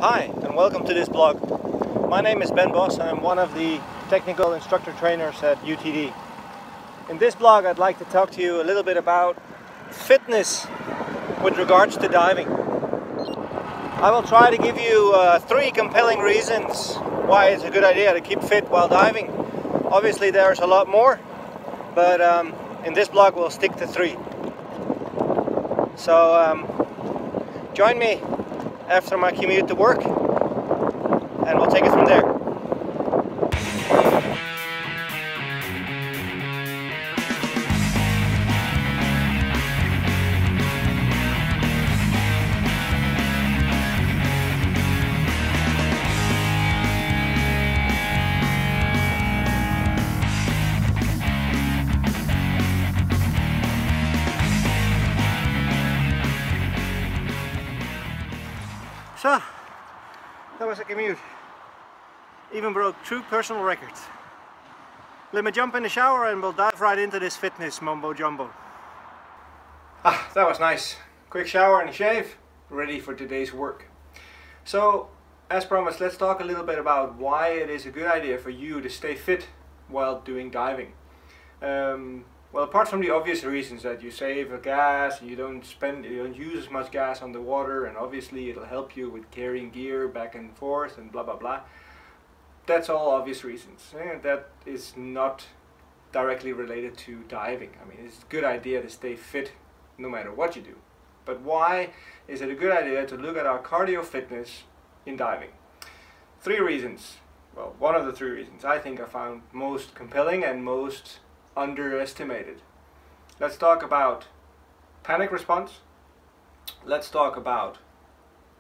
Hi, and welcome to this blog. My name is Ben Boss and I'm one of the technical instructor trainers at UTD. In this blog I'd like to talk to you a little bit about fitness with regards to diving. I will try to give you 3 compelling reasons why it's a good idea to keep fit while diving. Obviously there's a lot more, but in this blog we'll stick to 3. So join me after my commute to work and we'll take it from there. So, that was a commute. Even broke 2 personal records. Let me jump in the shower and we'll dive right into this fitness mumbo jumbo. That was nice. Quick shower and a shave, ready for today's work. So, as promised, let's talk a little bit about why it is a good idea for you to stay fit while doing diving. Well, apart from the obvious reasons that you save gas and you don't use as much gas on the water, and obviously it'll help you with carrying gear back and forth and blah blah blah. That's all obvious reasons. That is not directly related to diving. I mean, it's a good idea to stay fit no matter what you do. But why is it a good idea to look at our cardio fitness in diving? 3 reasons. Well, one of the 3 reasons I think I found most compelling and most underestimated. Let's talk about panic response. Let's talk about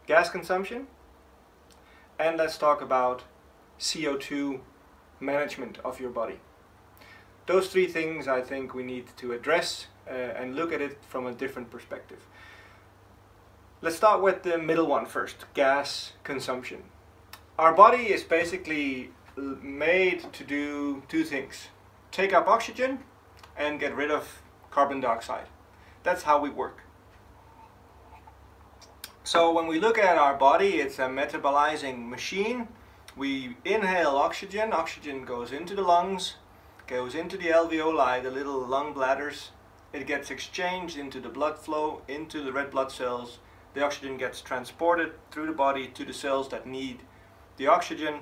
gas consumption. And let's talk about CO2 management of your body. Those 3 things I think we need to address and look at it from a different perspective. Let's start with the middle one first, gas consumption. Our body is basically made to do 2 things. Take up oxygen and get rid of carbon dioxide. That's how we work. So when we look at our body, it's a metabolizing machine. We inhale oxygen, oxygen goes into the lungs, goes into the alveoli, the little lung bladders. It gets exchanged into the blood flow, into the red blood cells. The oxygen gets transported through the body to the cells that need the oxygen.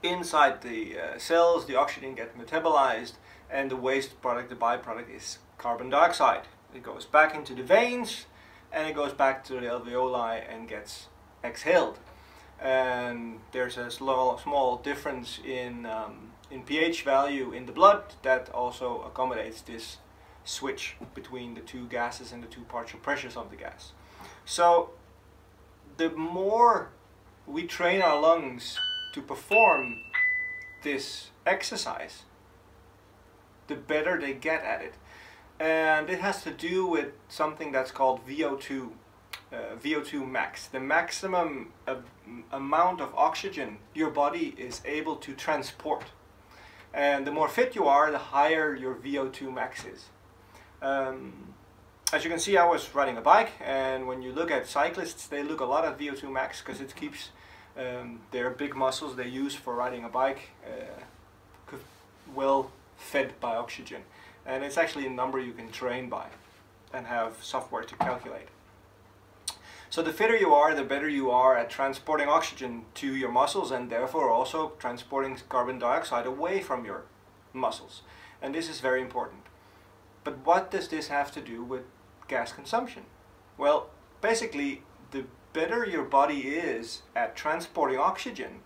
Inside the cells, the oxygen gets metabolized, and the waste product, the byproduct, is carbon dioxide. It goes back into the veins, and it goes back to the alveoli and gets exhaled. And there's a small difference in pH value in the blood that also accommodates this switch between the 2 gases and the 2 partial pressures of the gas. So the more we train our lungs to perform this exercise, the better they get at it. And it has to do with something that's called VO2, VO2 max, the maximum amount of oxygen your body is able to transport. And the more fit you are, the higher your VO2 max is. As you can see, I was riding a bike, and when you look at cyclists, they look a lot at VO2 max because it keeps their big muscles they use for riding a bike well fed by oxygen. And it's actually a number you can train by and have software to calculate. So the fitter you are, the better you are at transporting oxygen to your muscles, and therefore also transporting carbon dioxide away from your muscles. And this is very important. But what does this have to do with gas consumption? Well, basically, the better your body is at transporting oxygen,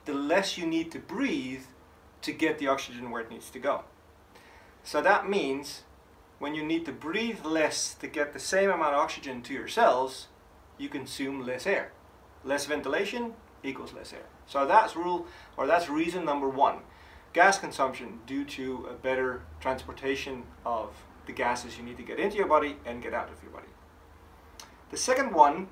the less you need to breathe to get the oxygen where it needs to go. So that means when you need to breathe less to get the same amount of oxygen to your cells, you consume less air. Less ventilation equals less air. So that's reason number 1. Gas consumption due to a better transportation of the gases you need to get into your body and get out of your body. The second one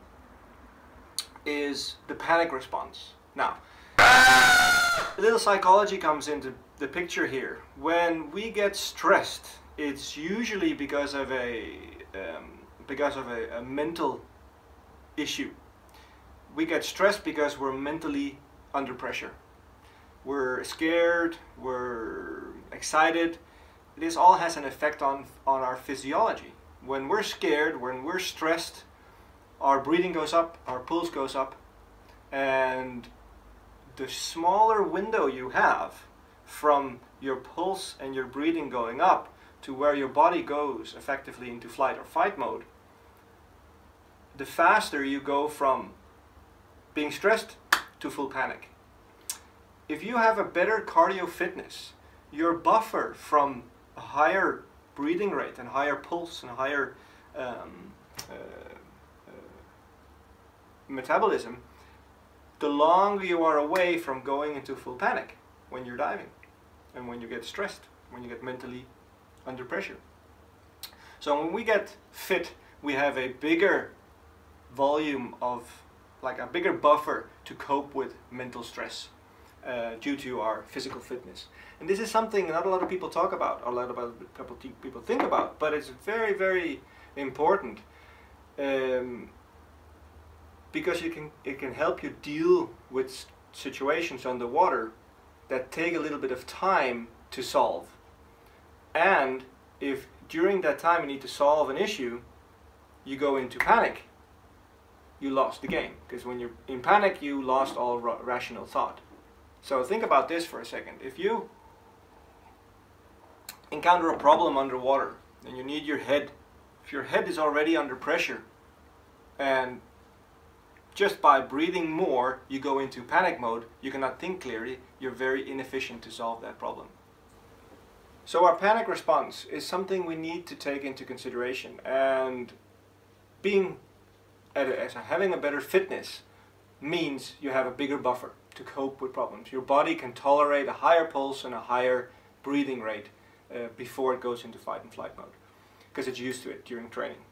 is the panic response. Now, a little psychology comes into the picture here. When we get stressed, it's usually because of a mental issue. we get stressed because we're mentally under pressure. We're scared, we're excited. This all has an effect on our physiology. When we're scared, when we're stressed, our breathing goes up, our pulse goes up, and the smaller window you have from your pulse and your breathing going up to where your body goes effectively into flight or fight mode, the faster you go from being stressed to full panic. If you have a better cardio fitness, your buffer from a higher breathing rate and higher pulse and higher metabolism, the longer you are away from going into full panic when you're diving and when you get stressed, when you get mentally under pressure. So when we get fit, we have a bigger volume of, like a bigger buffer to cope with mental stress due to our physical fitness. And this is something not a lot of people talk about, or a lot of people think about, but it's very, very important because it can help you deal with situations underwater that take a little bit of time to solve. And if during that time you need to solve an issue, you go into panic, you lost the game. Because when you're in panic, you lost all rational thought. So think about this for a second. If you encounter a problem underwater and you need your head, if your head is already under pressure and just by breathing more you go into panic mode, you cannot think clearly, you're very inefficient to solve that problem. So our panic response is something we need to take into consideration, and having a better fitness means you have a bigger buffer to cope with problems. Your body can tolerate a higher pulse and a higher breathing rate before it goes into fight and flight mode, because it's used to it during training.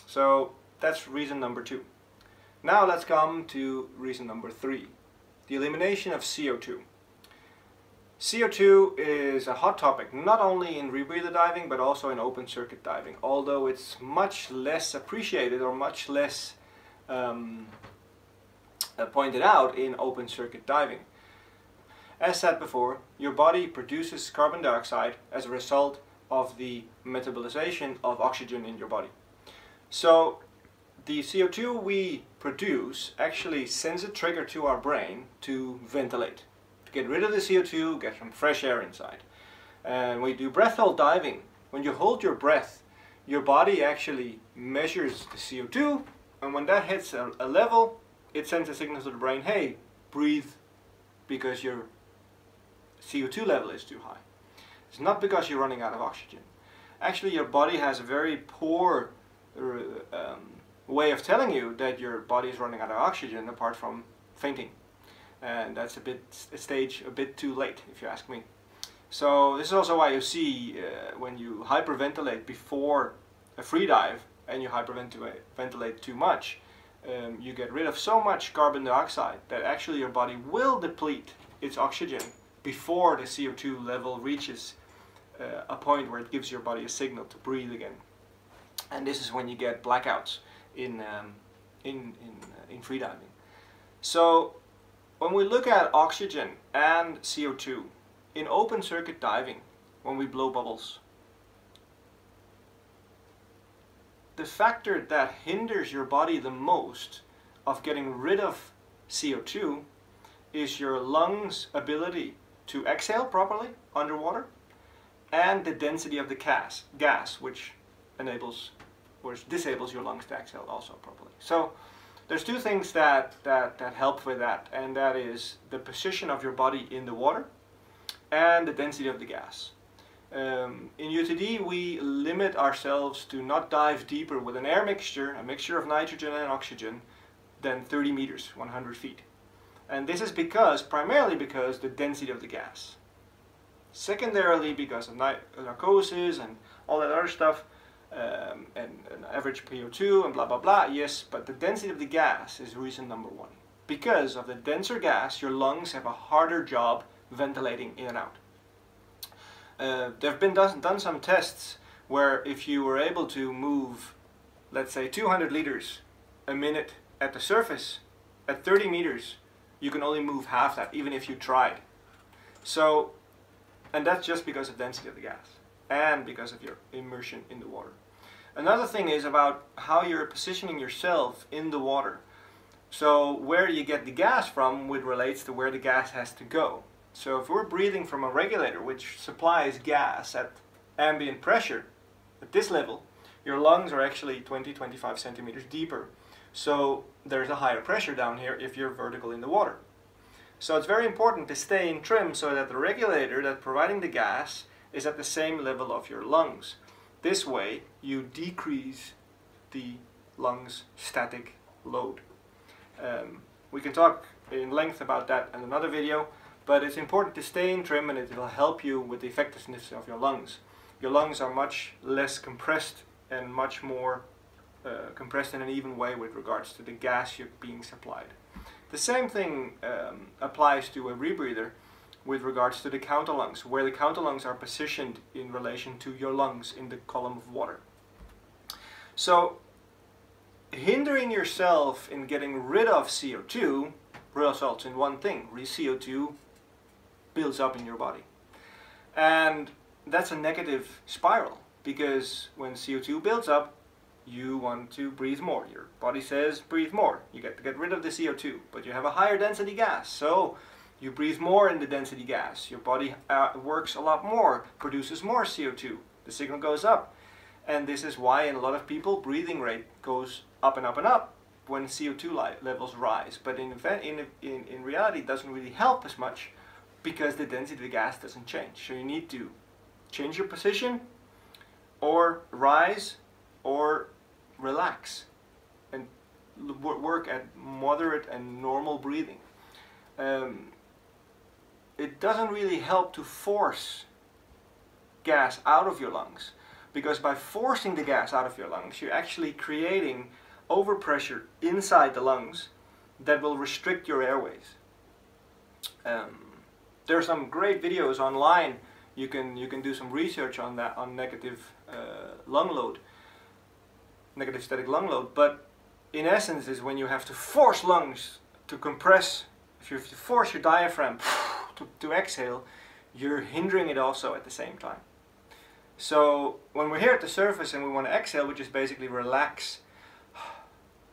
So that's reason number 2. Now let's come to reason number 3, the elimination of CO2. CO2 is a hot topic not only in rebreather diving but also in open circuit diving, although it's much less appreciated or much less pointed out in open circuit diving. As said before, your body produces carbon dioxide as a result of the metabolization of oxygen in your body. So the CO2 we produce actually sends a trigger to our brain to ventilate, to get rid of the CO2, get some fresh air inside. And when you do breath hold diving, when you hold your breath, your body actually measures the CO2, and when that hits a level, it sends a signal to the brain, hey, breathe, because your CO2 level is too high. It's not because you're running out of oxygen. Actually, your body has a very poor way of telling you that your body is running out of oxygen, apart from fainting. And that's a stage a bit too late, if you ask me. So this is also why you see when you hyperventilate before a free dive and you hyperventilate too much, you get rid of so much carbon dioxide that actually your body will deplete its oxygen before the CO2 level reaches a point where it gives your body a signal to breathe again. And this is when you get blackouts in freediving. So when we look at oxygen and CO2 in open circuit diving, when we blow bubbles, the factor that hinders your body the most of getting rid of CO2 is your lungs' ability to exhale properly underwater, and the density of the gas, which disables your lungs to exhale also properly. So there's two things that help with that, and that is the position of your body in the water and the density of the gas. In UTD, we limit ourselves to not dive deeper with an air mixture, a mixture of nitrogen and oxygen, than 30 meters, 100 feet. And this is primarily because the density of the gas. Secondarily, because of narcosis and all that other stuff, and average PO2 and blah blah blah, yes, but the density of the gas is reason number 1. Because of the denser gas, your lungs have a harder job ventilating in and out. There have been done some tests where if you were able to move, let's say 200 liters a minute at the surface at 30 meters, you can only move half that, even if you tried. So, and that's just because of density of the gas and because of your immersion in the water. Another thing is about how you're positioning yourself in the water. So where you get the gas from would relates to where the gas has to go. So if we're breathing from a regulator which supplies gas at ambient pressure, at this level, your lungs are actually 20-25 centimeters deeper. So there's a higher pressure down here if you're vertical in the water. So it's very important to stay in trim so that the regulator that's providing the gas is at the same level of your lungs. This way you decrease the lungs' static load. We can talk in length about that in another video, but it's important to stay in trim, and it will help you with the effectiveness of your lungs. Your lungs are much less compressed and much more compressed in an even way with regards to the gas you're being supplied. The same thing applies to a rebreather with regards to the counterlungs, where the counterlungs are positioned in relation to your lungs in the column of water. So, hindering yourself in getting rid of CO2 results in one thing: CO2 builds up in your body. And that's a negative spiral, because when CO2 builds up, you want to breathe more. Your body says breathe more. You get to get rid of the CO2, but you have a higher density gas, so you breathe more in the density gas. Your body works a lot more, produces more CO2. The signal goes up. And this is why in a lot of people breathing rate goes up and up and up when CO2 levels rise. But in reality it doesn't really help as much, because the density of the gas doesn't change. So you need to change your position, or rise, or relax, and work at moderate and normal breathing. It doesn't really help to force gas out of your lungs, because by forcing the gas out of your lungs, you're actually creating overpressure inside the lungs that will restrict your airways. There are some great videos online. You can do some research on that, on negative lung load, negative static lung load. But in essence, is when you have to force lungs to compress. If you have to force your diaphragm to exhale, you're hindering it also at the same time. So when we're here at the surface and we want to exhale, we just basically relax,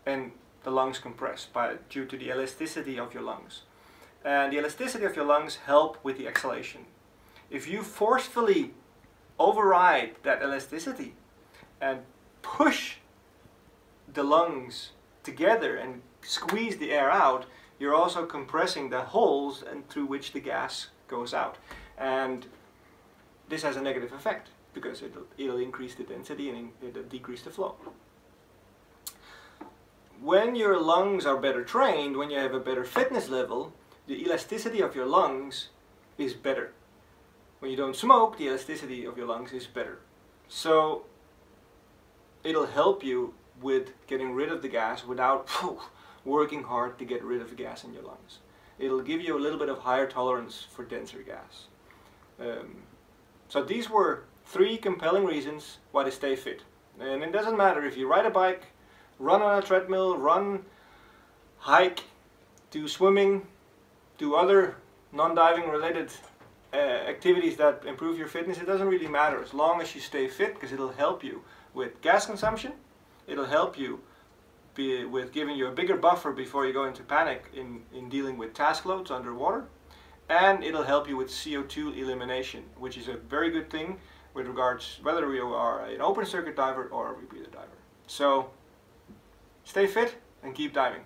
and the lungs compress due to the elasticity of your lungs. And the elasticity of your lungs help with the exhalation. If you forcefully override that elasticity and push the lungs together and squeeze the air out, you're also compressing the holes and through which the gas goes out. And this has a negative effect, because it'll increase the density and it'll decrease the flow. When your lungs are better trained, when you have a better fitness level, the elasticity of your lungs is better. When you don't smoke, the elasticity of your lungs is better. So it'll help you with getting rid of the gas without working hard to get rid of the gas in your lungs. It'll give you a little bit of higher tolerance for denser gas. So these were 3 compelling reasons why to stay fit. And it doesn't matter if you ride a bike, run on a treadmill, run, hike, do swimming, do other non-diving related activities that improve your fitness. It doesn't really matter as long as you stay fit, because it'll help you with gas consumption. It'll help you with giving you a bigger buffer before you go into panic in dealing with task loads underwater. And it'll help you with CO2 elimination, which is a very good thing with regards whether you are an open circuit diver or a rebreather diver. So stay fit and keep diving.